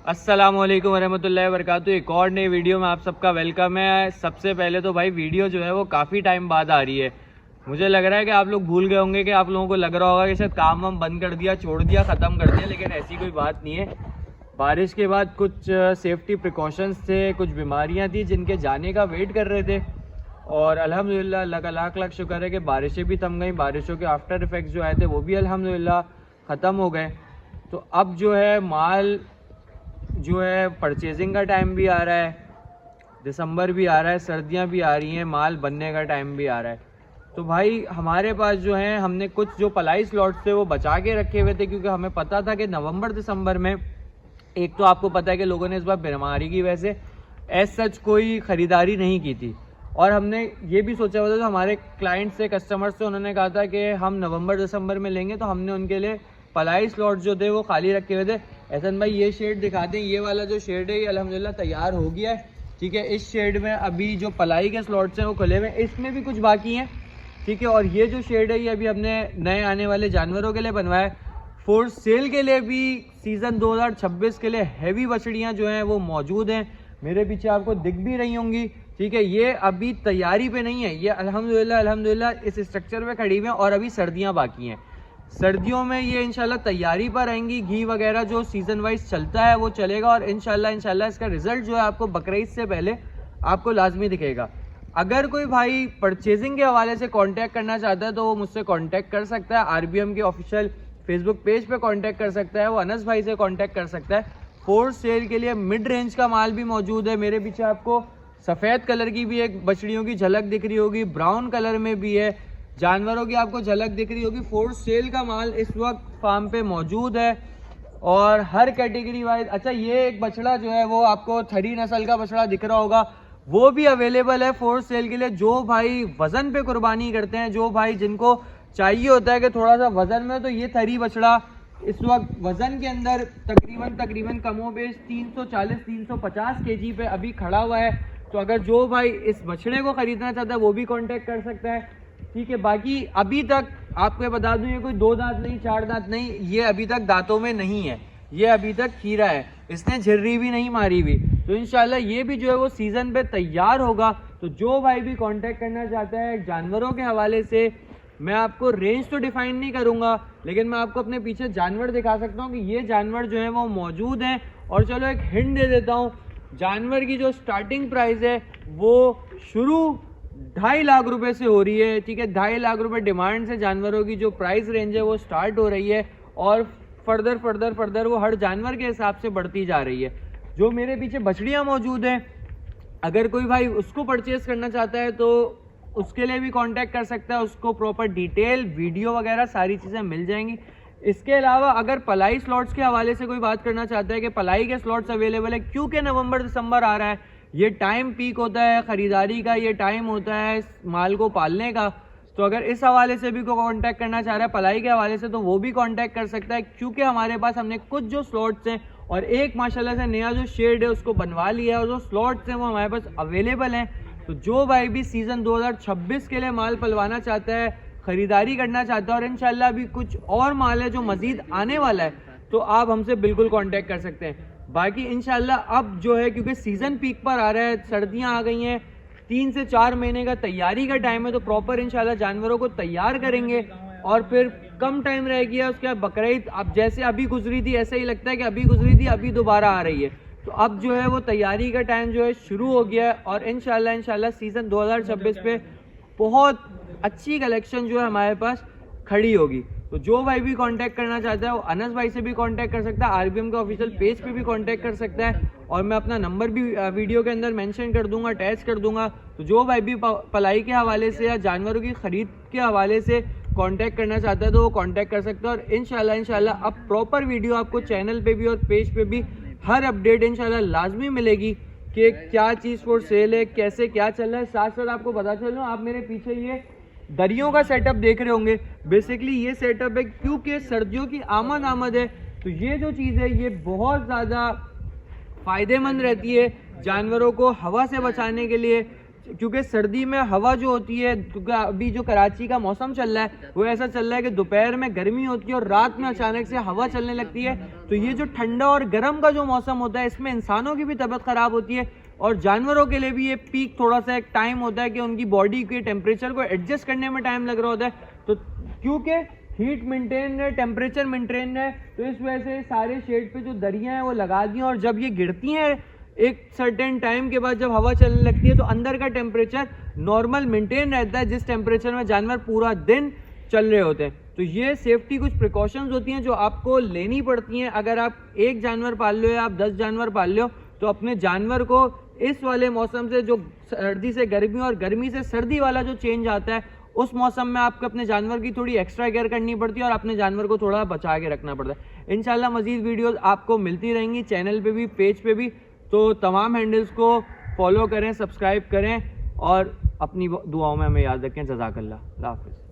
अस्सलामुअलैकुम वरहमतुल्लाहि वबरकातुहू। एक और नई वीडियो में आप सबका वेलकम है। सबसे पहले तो भाई वीडियो जो है वो काफ़ी टाइम बाद आ रही है। मुझे लग रहा है कि आप लोग भूल गए होंगे, कि आप लोगों को लग रहा होगा कि शायद काम वाम बंद कर दिया, छोड़ दिया, ख़त्म कर दिया, लेकिन ऐसी कोई बात नहीं है। बारिश के बाद कुछ सेफ्टी प्रिकॉशंस थे, कुछ बीमारियाँ थी जिनके जाने का वेट कर रहे थे, और अल्हम्दुलिल्लाह अल्लाह का लाख लाख शुक्र है कि बारिशें भी थम गई। बारिशों के आफ्टर इफ़ेक्ट्स जो आए थे वो भी अल्हम्दुलिल्लाह ख़त्म हो गए। तो अब जो है माल जो है परचेजिंग का टाइम भी आ रहा है, दिसंबर भी आ रहा है, सर्दियां भी आ रही हैं, माल बनने का टाइम भी आ रहा है। तो भाई हमारे पास जो है, हमने कुछ जो पलाई स्लॉट्स थे वो बचा के रखे हुए थे, क्योंकि हमें पता था कि नवंबर दिसंबर में एक तो आपको पता है कि लोगों ने इस बार बीमारी की वजह से एज सच कोई ख़रीदारी नहीं की थी, और हमने ये भी सोचा हुआ था, तो हमारे क्लाइंट्स से, कस्टमर्स से, उन्होंने कहा था कि हम नवंबर दिसंबर में लेंगे, तो हमने उनके लिए पलाई स्लॉट जो थे वो खाली रखे हुए थे। एहसन भाई ये शेड दिखाते हैं, ये वाला जो शेड है ये अल्हम्दुलिल्लाह तैयार हो गया है, ठीक है। इस शेड में अभी जो पलाई के स्लॉट्स हैं वो खुले हुए हैं, इसमें भी कुछ बाकी हैं, ठीक है। और ये जो शेड है ये अभी हमने नए आने वाले जानवरों के लिए बनवाया है। फोर सेल के लिए भी सीज़न 2026 के लिए हैवी बछड़ियाँ जो हैं वो मौजूद हैं, मेरे पीछे आपको दिख भी रही होंगी, ठीक है। ये अभी तैयारी पे नहीं है, ये अल्हम्दुलिल्लाह इस स्ट्रक्चर में खड़ी हुई हैं, और अभी सर्दियाँ बाकी हैं। सर्दियों में ये इंशाल्लाह तैयारी पर आएंगी। घी वगैरह जो सीज़न वाइज चलता है वो चलेगा, और इंशाल्लाह इसका रिजल्ट जो है आपको बकरीद से पहले आपको लाजमी दिखेगा। अगर कोई भाई परचेजिंग के हवाले से कांटेक्ट करना चाहता है तो वो मुझसे कांटेक्ट कर सकता है। आरबीएम के ऑफिशियल फेसबुक पेज पे कांटेक्ट कर सकता है, वो अनस भाई से कांटेक्ट कर सकता है। फोर्थ सेल के लिए मिड रेंज का माल भी मौजूद है। मेरे पीछे आपको सफ़ेद कलर की भी एक बछड़ियों की झलक दिख रही होगी, ब्राउन कलर में भी है, जानवरों की आपको झलक दिख रही होगी। फोर्थ सेल का माल इस वक्त फार्म पे मौजूद है, और हर कैटेगरी वाइज। अच्छा, ये एक बछड़ा जो है वो आपको थरी नस्ल का बछड़ा दिख रहा होगा, वो भी अवेलेबल है फोर्थ सेल के लिए। जो भाई वजन पे कुर्बानी करते हैं, जो भाई जिनको चाहिए होता है कि थोड़ा सा वजन में, तो ये थरी बछड़ा इस वक्त वजन के अंदर तकरीबन कमोबेश 340-350 kg पे अभी खड़ा हुआ है। तो अगर जो भाई इस बछड़े को खरीदना चाहता है वो भी कांटेक्ट कर सकता है, ठीक है। बाकी अभी तक आपको बता दूं, ये कोई 2 दांत नहीं, 4 दांत नहीं, ये अभी तक दांतों में नहीं है, ये अभी तक खीरा है, इसने झिर्री भी नहीं मारी हुई। तो इंशाल्लाह ये भी जो है वो सीज़न पे तैयार होगा। तो जो भाई भी कांटेक्ट करना चाहता है जानवरों के हवाले से, मैं आपको रेंज तो डिफाइन नहीं करूंगा, लेकिन मैं आपको अपने पीछे जानवर दिखा सकता हूँ कि ये जानवर जो है वो मौजूद हैं। और चलो एक हिंट दे देता हूँ, जानवर की जो स्टार्टिंग प्राइस है वो शुरू 2.5 लाख रुपए से हो रही है, ठीक है। 2.5 लाख रुपए डिमांड से जानवरों की जो प्राइस रेंज है वो स्टार्ट हो रही है, और फर्दर वो हर जानवर के हिसाब से बढ़ती जा रही है। जो मेरे पीछे बछड़ियाँ मौजूद हैं, अगर कोई भाई उसको परचेज करना चाहता है तो उसके लिए भी कांटेक्ट कर सकता है, उसको प्रॉपर डिटेल वीडियो वगैरह सारी चीज़ें मिल जाएंगी। इसके अलावा अगर पलाई स्लॉट्स के हवाले से कोई बात करना चाहता है कि पलाई के स्लॉट्स अवेलेबल है, क्योंकि नवंबर दिसंबर आ रहा है, ये टाइम पीक होता है ख़रीदारी का, ये टाइम होता है माल को पालने का। तो अगर इस हवाले से भी कोई कांटेक्ट करना चाह रहा है पलाई के हवाले से, तो वो भी कांटेक्ट कर सकता है, क्योंकि हमारे पास हमने कुछ जो स्लॉट्स हैं और एक माशाल्लाह से नया जो शेड है उसको बनवा लिया है, और जो स्लॉट्स हैं वो हमारे पास अवेलेबल हैं। तो जो भाई भी सीज़न 2026 के लिए माल पलवाना चाहता है, ख़रीदारी करना चाहता है, और इंशाल्लाह भी कुछ और माल है जो मज़ीद आने वाला है, तो आप हमसे बिल्कुल कांटेक्ट कर सकते हैं। बाकी इंशाल्लाह अब जो है, क्योंकि सीज़न पीक पर आ रहा है, सर्दियां आ गई हैं, 3 से 4 महीने का तैयारी का टाइम है, तो प्रॉपर इंशाल्लाह जानवरों को तैयार करेंगे, और फिर कम टाइम रह गया उसके बाद बकरीद। अब जैसे अभी गुजरी थी ऐसे ही लगता है कि अभी गुजरी थी, अभी दोबारा आ रही है। तो अब जो है वो तैयारी का टाइम जो है शुरू हो गया है, और इंशाल्लाह सीज़न 2026 पे बहुत अच्छी कलेक्शन जो है हमारे पास खड़ी होगी। तो जो भाई भी कांटेक्ट करना चाहता है वो अनस भाई से भी कांटेक्ट कर सकता है, आरबीएम के ऑफिशियल पेज पे भी कांटेक्ट कर सकता है, और मैं अपना नंबर भी वीडियो के अंदर मेंशन कर दूंगा, अटैच कर दूंगा। तो जो भाई भी पलाई के हवाले से या जानवरों की ख़रीद के हवाले से कांटेक्ट करना चाहता है तो वो कांटेक्ट कर सकता है। और इंशाल्लाह अब प्रॉपर वीडियो आपको चैनल पे भी और पेज पे भी हर अपडेट इंशाल्लाह लाजमी मिलेगी कि क्या चीज़ फॉर सेल है, कैसे क्या चल रहा है। साथ साथ आपको बता चलूँ, आप मेरे पीछे ये दरियों का सेटअप देख रहे होंगे, बेसिकली ये सेटअप है क्योंकि सर्दियों की आमद है, तो ये जो चीज़ है ये बहुत ज़्यादा फ़ायदेमंद रहती है जानवरों को हवा से बचाने के लिए, क्योंकि सर्दी में हवा जो होती है, क्योंकि अभी जो कराची का मौसम चल रहा है वो ऐसा चल रहा है कि दोपहर में गर्मी होती है और रात में अचानक से हवा चलने लगती है। तो ये जो ठंडा और गर्म का जो मौसम होता है इसमें इंसानों की भी तबीयत ख़राब होती है और जानवरों के लिए भी ये पीक थोड़ा सा एक टाइम होता है कि उनकी बॉडी के टेम्परेचर को एडजस्ट करने में टाइम लग रहा होता है। तो क्योंकि हीट मेंटेन है, टेम्परेचर मेंटेन है, तो इस वजह से सारे शेड पे जो दरियाँ हैं वो लगा दी हैं और जब ये गिरती हैं एक सर्टेन टाइम के बाद जब हवा चलने लगती है तो अंदर का टेम्परेचर नॉर्मल मेंटेन रहता है जिस टेम्परेचर में जानवर पूरा दिन चल रहे होते हैं। तो ये सेफ्टी कुछ प्रिकॉशंस होती हैं जो आपको लेनी पड़ती हैं। अगर आप एक जानवर पाल लो या आप 10 जानवर पाल लो तो अपने जानवर को इस वाले मौसम से, जो सर्दी से गर्मी और गर्मी से सर्दी वाला जो चेंज आता है, उस मौसम में आपको अपने जानवर की थोड़ी एक्स्ट्रा केयर करनी पड़ती है और अपने जानवर को थोड़ा बचा के रखना पड़ता है। इंशाल्लाह मज़ीद वीडियोस आपको मिलती रहेंगी चैनल पे भी, पेज पे भी। तो तमाम हैंडल्स को फॉलो करें, सब्सक्राइब करें और अपनी दुआओं में हमें याद रखें। जज़ाकल्लाह, अल्लाह हाफ़िज़।